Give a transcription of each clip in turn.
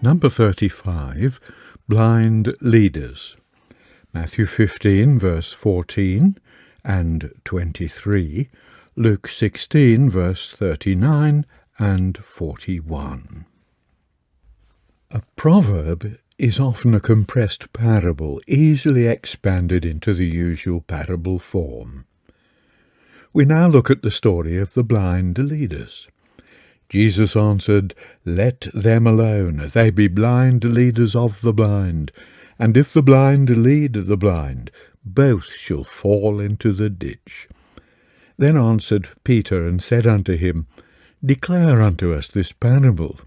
Number 35, Blind Leaders. Matthew 15, verse 14 and 23, Luke 16, verse 39 and 41. A proverb is often a compressed parable, easily expanded into the usual parable form. We now look at the story of the blind leaders. Jesus answered, "Let them alone, they be blind leaders of the blind. And if the blind lead the blind, both shall fall into the ditch." Then answered Peter and said unto him, "Declare unto us this parable."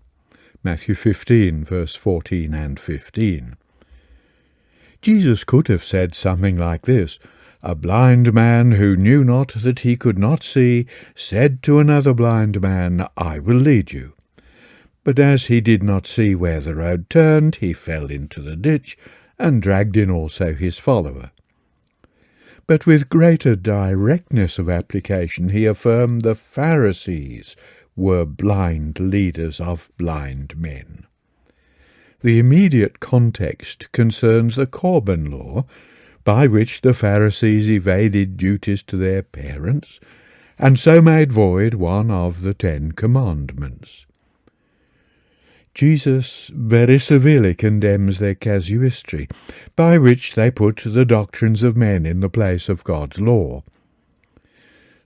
Matthew 15, verse 14 and 15. Jesus could have said something like this: "A blind man who knew not that he could not see said to another blind man, I will lead you. But as he did not see where the road turned, he fell into the ditch, and dragged in also his follower." But with greater directness of application he affirmed the Pharisees were blind leaders of blind men. The immediate context concerns the Corban law, by which the Pharisees evaded duties to their parents, and so made void one of the 10 Commandments. Jesus very severely condemns their casuistry, by which they put the doctrines of men in the place of God's law.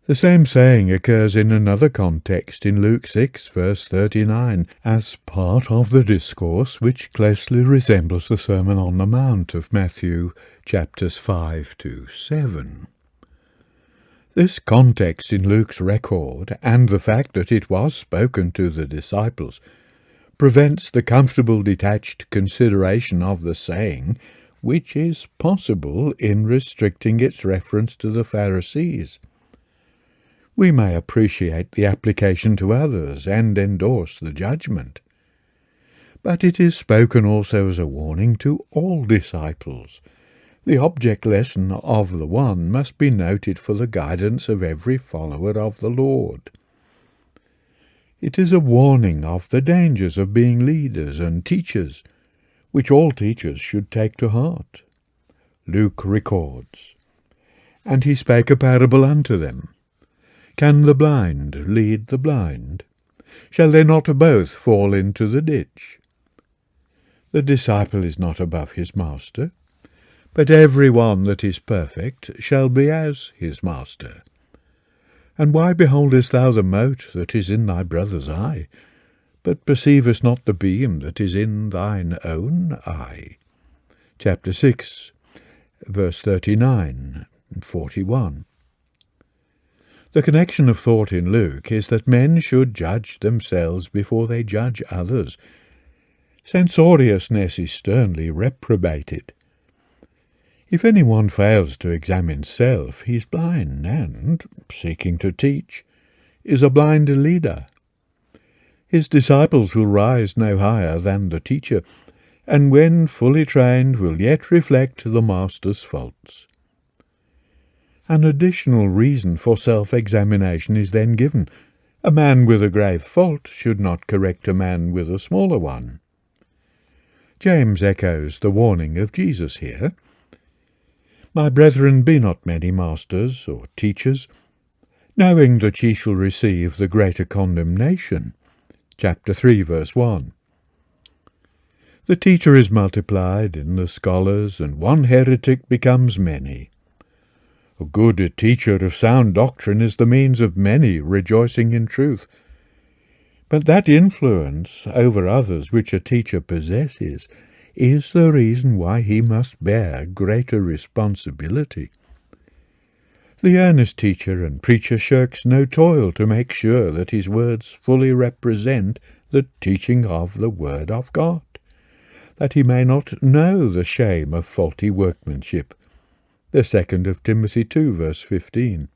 The same saying occurs in another context in Luke 6, verse 39, as part of the discourse which closely resembles the Sermon on the Mount of Matthew chapters 5 to 7. This context in Luke's record, and the fact that it was spoken to the disciples, prevents the comfortable detached consideration of the saying, which is possible in restricting its reference to the Pharisees. We may appreciate the application to others and endorse the judgment. But it is spoken also as a warning to all disciples. The object lesson of the one must be noted for the guidance of every follower of the Lord. It is a warning of the dangers of being leaders and teachers, which all teachers should take to heart. Luke records, "And he spake a parable unto them. Can the blind lead the blind? Shall they not both fall into the ditch? The disciple is not above his master, but every one that is perfect shall be as his master. And why beholdest thou the mote that is in thy brother's eye, but perceivest not the beam that is in thine own eye?" Chapter 6, verse 39 and 41. The connection of thought in Luke is that men should judge themselves before they judge others. Censoriousness is sternly reprobated. If anyone fails to examine self, he is blind and, seeking to teach, is a blind leader. His disciples will rise no higher than the teacher, and when fully trained will yet reflect the master's faults. An additional reason for self-examination is then given. A man with a grave fault should not correct a man with a smaller one. James echoes the warning of Jesus here. "My brethren, be not many masters or teachers, knowing that ye shall receive the greater condemnation." Chapter 3, verse 1. The teacher is multiplied in the scholars, and one heretic becomes many. A good teacher of sound doctrine is the means of many rejoicing in truth. But that influence over others which a teacher possesses is the reason why he must bear greater responsibility. The earnest teacher and preacher shirks no toil to make sure that his words fully represent the teaching of the Word of God, that he may not know the shame of faulty workmanship. The 2nd of Timothy 2, verse 15.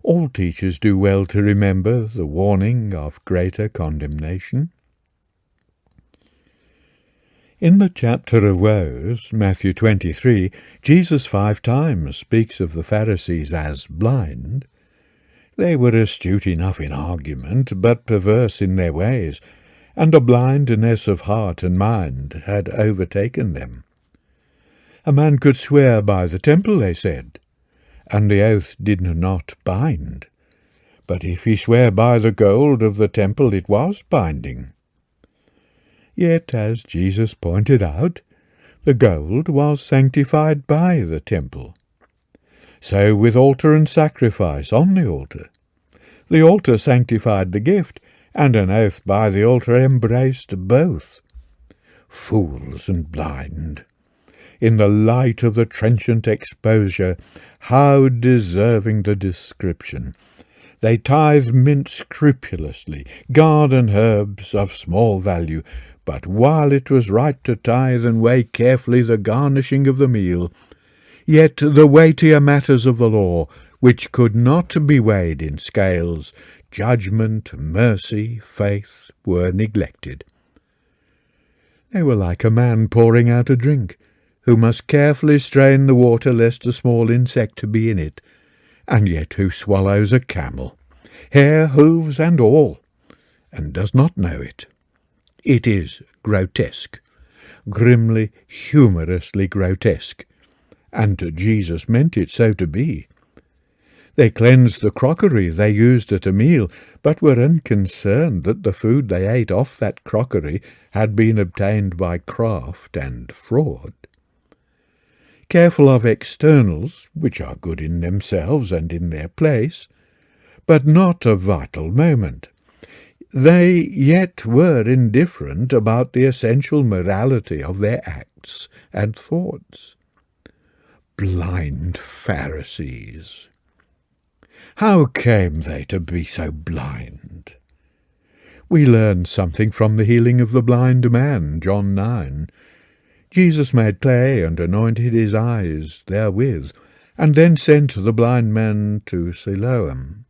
All teachers do well to remember the warning of greater condemnation. In the chapter of woes, Matthew 23, Jesus 5 times speaks of the Pharisees as blind. They were astute enough in argument, but perverse in their ways, and a blindness of heart and mind had overtaken them. A man could swear by the temple, they said, and the oath did not bind. But if he sware by the gold of the temple, it was binding. Yet, as Jesus pointed out, the gold was sanctified by the temple. So with altar and sacrifice on the altar. The altar sanctified the gift, and an oath by the altar embraced both. Fools and blind! In the light of the trenchant exposure, how deserving the description! They tithe mint scrupulously, garden herbs of small value, but while it was right to tithe and weigh carefully the garnishing of the meal, yet the weightier matters of the law, which could not be weighed in scales, judgment, mercy, faith, were neglected. They were like a man pouring out a drink, who must carefully strain the water lest a small insect be in it, and yet who swallows a camel, hair, hooves, and all, and does not know it. It is grotesque, grimly, humorously grotesque, and Jesus meant it so to be. They cleansed the crockery they used at a meal, but were unconcerned that the food they ate off that crockery had been obtained by craft and fraud. Careful of externals, which are good in themselves and in their place, but not of vital moment, they yet were indifferent about the essential morality of their acts and thoughts. Blind Pharisees! How came they to be so blind? We learn something from the healing of the blind man, John 9. Jesus made clay and anointed his eyes therewith, and then sent the blind man to Siloam.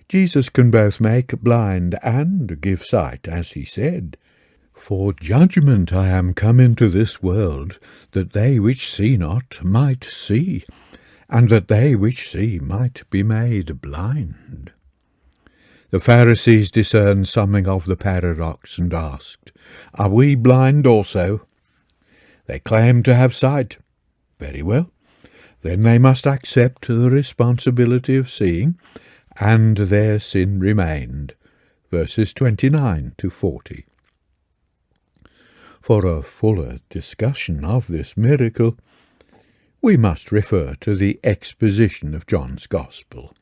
Jesus can both make blind and give sight, as he said, "For judgment I am come into this world, that they which see not might see, and that they which see might be made blind." The Pharisees discerned something of the paradox and asked, "Are we blind also?" They claimed to have sight. Very well. Then they must accept the responsibility of seeing, and their sin remained. Verses 29 to 40. For a fuller discussion of this miracle, we must refer to the exposition of John's Gospel.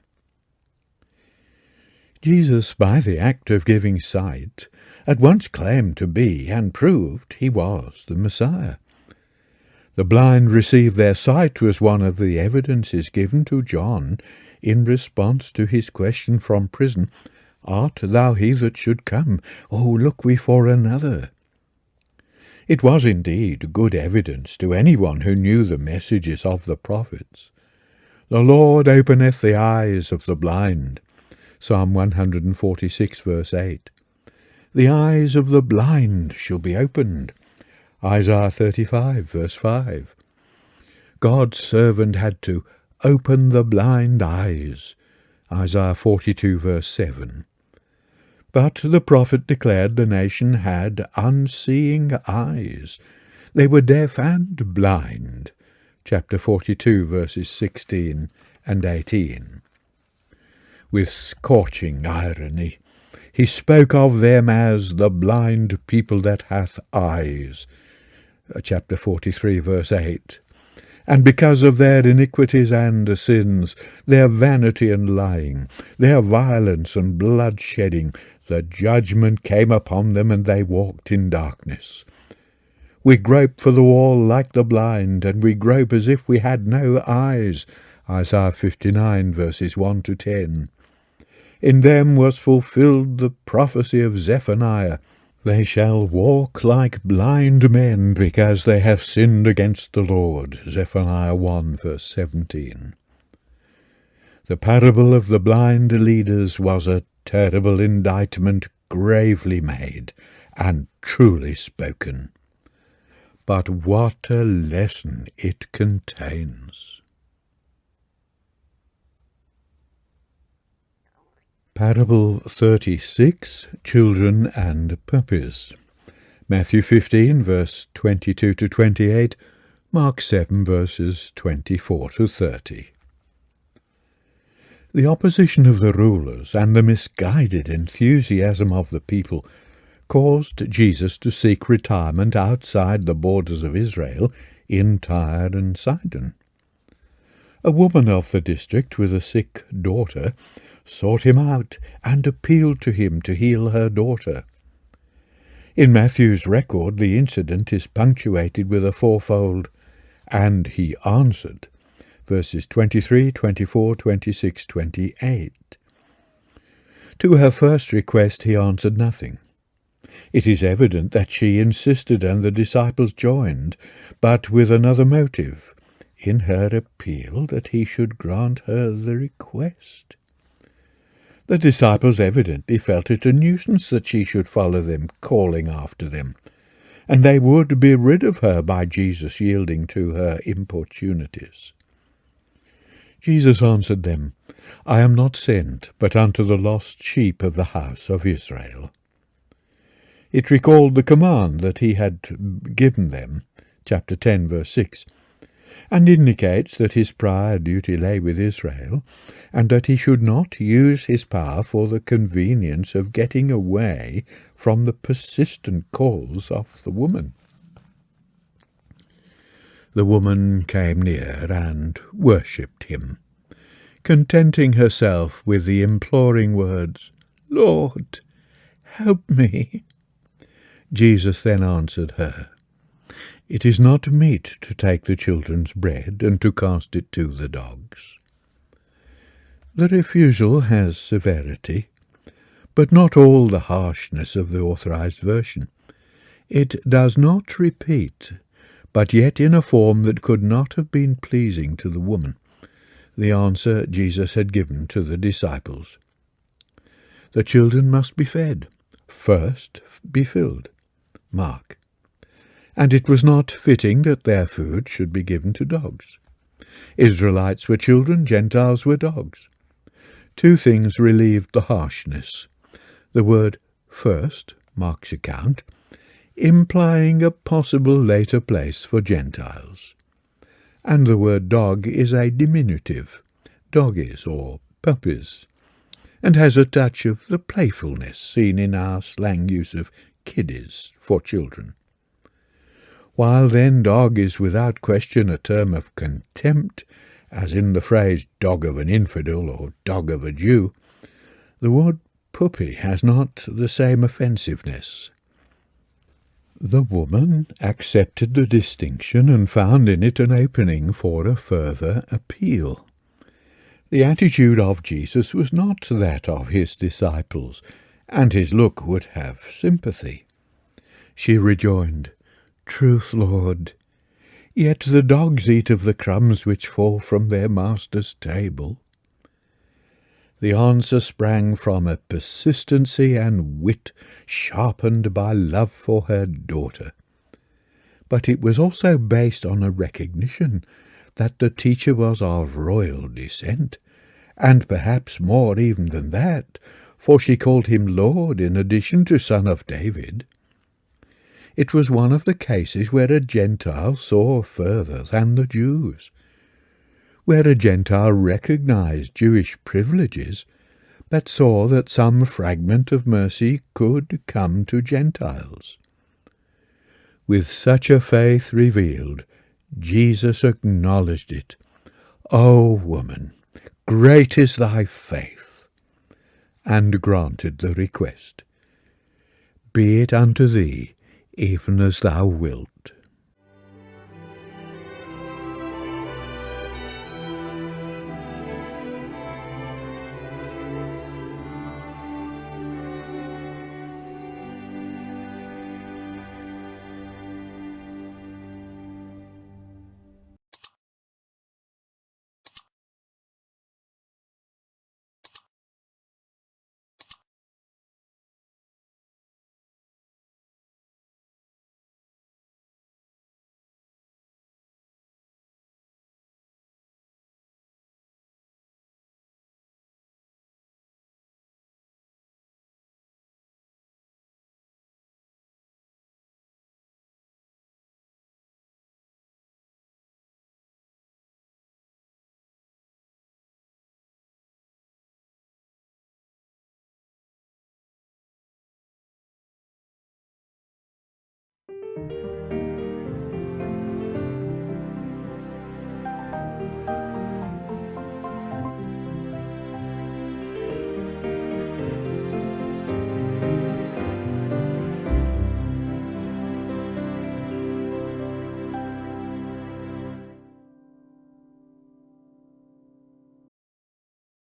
Jesus, by the act of giving sight, at once claimed to be and proved he was the Messiah. The blind received their sight was one of the evidences given to John in response to his question from prison, "Art thou he that should come, or look we for another?" It was indeed good evidence to anyone who knew the messages of the prophets. "The Lord openeth the eyes of the blind," Psalm 146, verse 8. "The eyes of the blind shall be opened," Isaiah 35, verse 5. God's servant had to open the blind eyes, Isaiah 42, verse 7. But the prophet declared the nation had unseeing eyes. They were deaf and blind, chapter 42, verses 16 and 18. With scorching irony, he spoke of them as the blind people that hath eyes, chapter 43, verse 8. And because of their iniquities and sins, their vanity and lying, their violence and bloodshedding, the judgment came upon them, and they walked in darkness. We grope for the wall like the blind, and we grope as if we had no eyes, Isaiah 59, verses 1 to 10. In them was fulfilled the prophecy of Zephaniah, "They shall walk like blind men, because they have sinned against the Lord," Zephaniah 1, verse 17. The parable of the blind leaders was a terrible indictment, gravely made and truly spoken. But what a lesson it contains! Parable 36, Children and Puppies. Matthew 15, verse 22 to 28, Mark 7, verses 24 to 30. The opposition of the rulers and the misguided enthusiasm of the people caused Jesus to seek retirement outside the borders of Israel in Tyre and Sidon. A woman of the district with a sick daughter sought him out and appealed to him to heal her daughter. In Matthew's record, the incident is punctuated with a fourfold, "and he answered," verses 23, 24, 26, 28. To her first request he answered nothing. It is evident that she insisted and the disciples joined, but with another motive, in her appeal that he should grant her the request. The disciples evidently felt it a nuisance that she should follow them, calling after them, and they would be rid of her by Jesus yielding to her importunities. Jesus answered them, "I am not sent, but unto the lost sheep of the house of Israel." It recalled the command that he had given them, chapter 10, verse 6, and indicates that his prior duty lay with Israel, and that he should not use his power for the convenience of getting away from the persistent calls of the woman. The woman came near and worshipped him, contenting herself with the imploring words, "Lord, help me." Jesus then answered her, "It is not meet to take the children's bread and to cast it to the dogs." The refusal has severity, but not all the harshness of the Authorized Version. It does not repeat, but yet in a form that could not have been pleasing to the woman, the answer Jesus had given to the disciples. The children must be fed, first be filled. Mark. And it was not fitting that their food should be given to dogs. Israelites were children, Gentiles were dogs. Two things relieved the harshness. The word first, Mark's account, implying a possible later place for Gentiles. And the word dog is a diminutive, doggies or puppies, and has a touch of the playfulness seen in our slang use of kiddies for children. While then dog is without question a term of contempt, as in the phrase dog of an infidel or dog of a Jew, the word puppy has not the same offensiveness. The woman accepted the distinction and found in it an opening for a further appeal. The attitude of Jesus was not that of his disciples, and his look would have sympathy. She rejoined, "Truth, Lord, yet the dogs eat of the crumbs which fall from their master's table." The answer sprang from a persistency and wit sharpened by love for her daughter. But it was also based on a recognition that the teacher was of royal descent, and perhaps more even than that, for she called him Lord in addition to Son of David. It was one of the cases where a Gentile saw further than the Jews, where a Gentile recognized Jewish privileges, but saw that some fragment of mercy could come to Gentiles. With such a faith revealed, Jesus acknowledged it. "O woman, great is thy faith," and granted the request. "Be it unto thee, even as thou wilt."